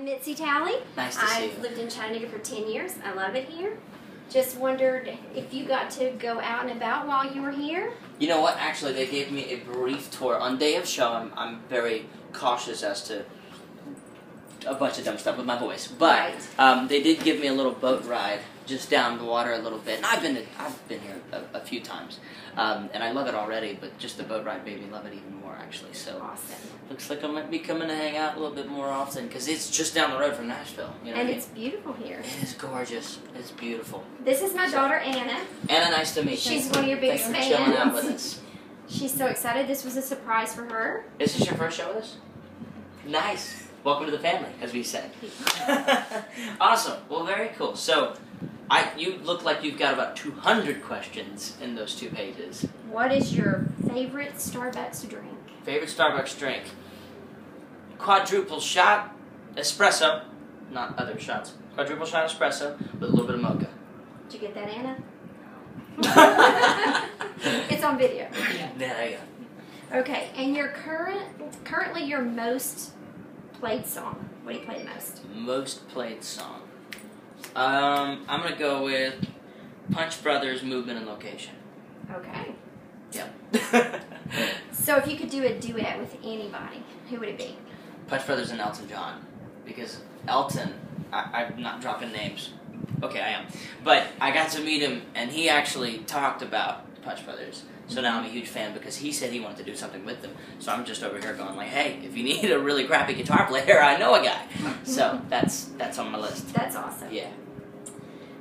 Mitzi Talley. Nice to see you. I've lived in Chattanooga for 10 years. I love it here. Just wondered if you got to go out and about while you were here. You know what? Actually, they gave me a brief tour. On day of show, I'm very cautious as to a bunch of dumb stuff with my voice. But they did give me a little boat ride just down the water a little bit. And I've been here a few times. And I love it already, but just the boat ride made me love it even more, actually. So Awesome. looks like I might be coming to hang out a little bit more often, because it's just down the road from Nashville. You know And what I mean? it's beautiful here. It is gorgeous. It's beautiful. This is my daughter, Anna. Anna, nice to meet you. She's one of your biggest Thanks for chilling out with fans. us. She's so excited. This was a surprise for her. Is this your first show with us? Nice. Welcome to the family, as we said. Awesome. Well, very cool. So, you look like you've got about 200 questions in those 2 pages. What is your favorite Starbucks drink? Favorite Starbucks drink? Quadruple shot espresso. Not other shots. Quadruple shot espresso with a little bit of mocha. Did you get that, Anna? It's on video. There you go. Okay, and your currently your most played song. What do you play the most? Most played song. I'm gonna go with Punch Brothers, Movement and Location. Okay. Yep. So if you could do a duet with anybody, who would it be? Punch Brothers and Elton John. Because Elton, I'm not dropping names. Okay, I am. But I got to meet him, and he actually talked about Punch Brothers. So now I'm a huge fan because he said he wanted to do something with them. So I'm just over here going like, hey, if you need a really crappy guitar player, I know a guy. So that's on my list. That's awesome. Yeah.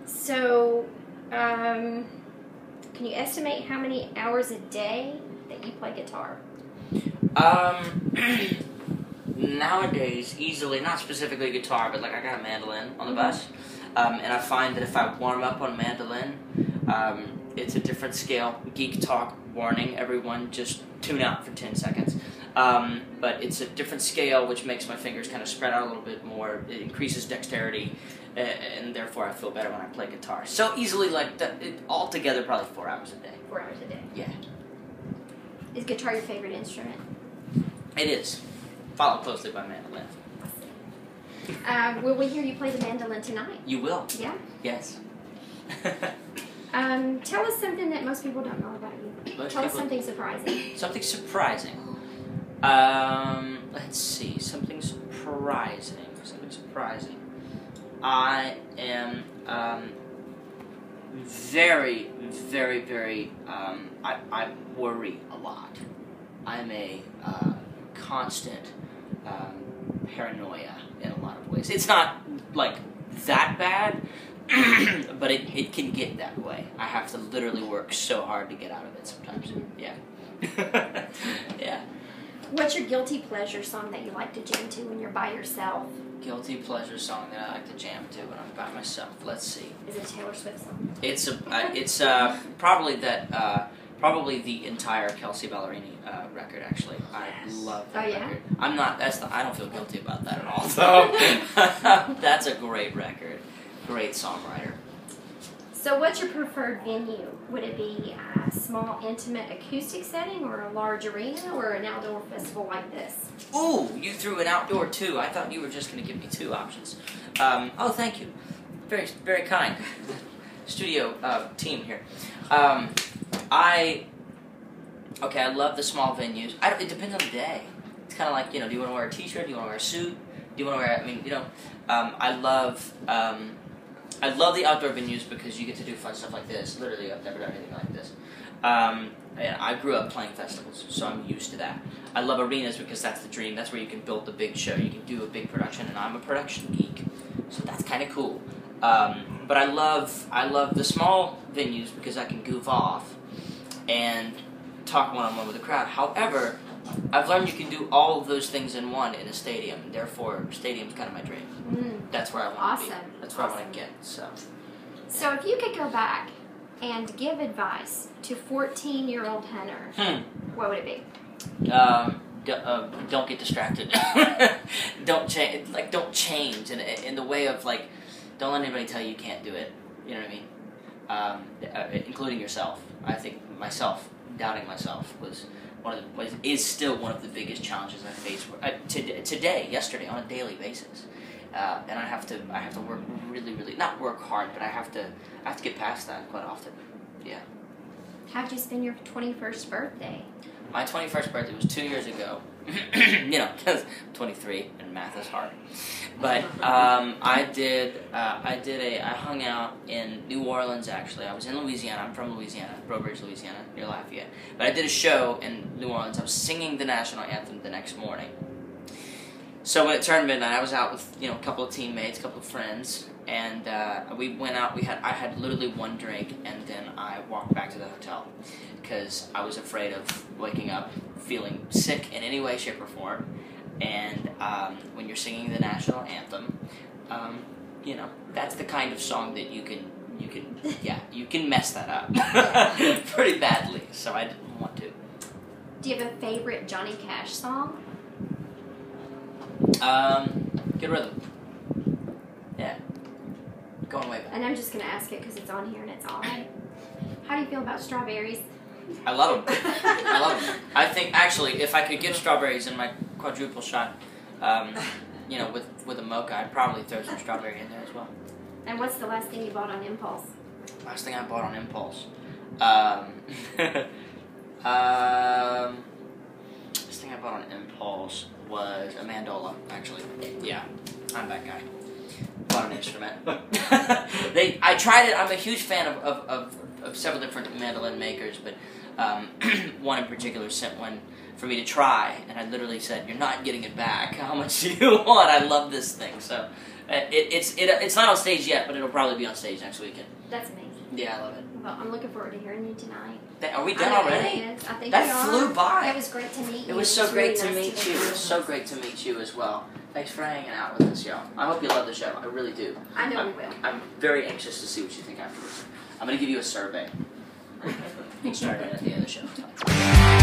So, can you estimate how many hours a day that you play guitar? Nowadays, easily, not specifically guitar, but like I got a mandolin on the bus. And I find that if I warm up on mandolin, it's a different scale. Geek talk, warning, everyone, just tune out for 10 seconds. But it's a different scale, which makes my fingers kind of spread out a little bit more. It increases dexterity, and therefore I feel better when I play guitar. So easily, like, altogether, probably 4 hours a day. 4 hours a day. Yeah. Is guitar your favorite instrument? It is. Followed closely by mandolin. Will we hear you play the mandolin tonight? You will. Yeah? Yes. Tell us something that most people don't know about you. Tell us something surprising. Something surprising. Let's see. Something surprising. I am very, very, very. I worry a lot. I'm a constant paranoia in a lot of ways. It's not like that bad, but it can get that way. I have to literally work so hard to get out of it sometimes. Yeah. Yeah. What's your guilty pleasure song that you like to jam to when you're by yourself? Guilty pleasure song that I like to jam to when I'm by myself. Let's see. Is it a Taylor Swift song? It's probably that. Probably the entire Kelsey Ballerini record, actually. I love that record. I'm not, I don't feel guilty about that at all, though. That's a great record. Great songwriter. So what's your preferred venue? Would it be a small, intimate acoustic setting, or a large arena, or an outdoor festival like this? Ooh, you threw an outdoor, too. I thought you were just going to give me 2 options. Oh, thank you. Very, very kind. Studio team here. I love the small venues. It depends on the day. It's kind of like, do you want to wear a t-shirt? Do you want to wear a suit? Do you want to wear, I love the outdoor venues because you get to do fun stuff like this. Literally, I've never done anything like this. And I grew up playing festivals, so I'm used to that. I love arenas because that's the dream. That's where you can build the big show. You can do a big production, and I'm a production geek, so that's kind of cool. But I love the small venues because I can goof off and talk one-on-one with the crowd. However, I've learned you can do all of those things in one in a stadium. Therefore, stadium's kind of my dream. That's where I want to be. That's where I want to get. So if you could go back and give advice to 14-year-old Hunter, what would it be? Don't get distracted. Don't change. Don't change in the way of don't let anybody tell you can't do it. You know what I mean? Including yourself. I think doubting myself is still one of the biggest challenges I face yesterday, on a daily basis. and I have to work really, not work hard, but I have to get past that quite often. Yeah. How'd you spend your 21st birthday? My 21st birthday was 2 years ago. You know, because I'm 23 and math is hard. But I hung out in New Orleans, actually. I was in Louisiana. I'm from Louisiana, Breaux Bridge, Louisiana, near Lafayette. But I did a show in New Orleans. I was singing the national anthem the next morning. So when it turned midnight, I was out with, you know, a couple of teammates, a couple of friends, and we went out. I had literally one drink, and then I walked back to the hotel because I was afraid of waking up feeling sick in any way, shape, or form. And when you're singing the national anthem, you know, that's the kind of song that you can mess that up pretty badly. So I didn't want to. Do you have a favorite Johnny Cash song? Good Rhythm. Yeah. Going way back. And I'm just going to ask it because it's on here and it's all right. How do you feel about strawberries? I love them. I love them. I think, actually, if I could get strawberries in my quadruple shot, you know, with a mocha, I'd probably throw some strawberry in there as well. And what's the last thing you bought on impulse? Last thing I bought on impulse? Last thing I bought on impulse was a mandola, actually. Yeah, I'm that guy. Bought an instrument. I tried it. I'm a huge fan of several different mandolin makers, but one in particular sent one for me to try, and I literally said, "You're not getting it back. How much do you want? I love this thing." So it's not on stage yet, but it'll probably be on stage next weekend. That's amazing. Yeah, I love it. Well, I'm looking forward to hearing you tonight. Are we done already? I think that we are. flew by. It was great to meet you. It was so great to really nice meet you. It was so great to meet you as well. Thanks for hanging out with us, y'all. I hope you love the show. I really do. I know we will. I'm very anxious to see what you think afterwards. I'm going to give you a survey. We'll start it at the end of the show.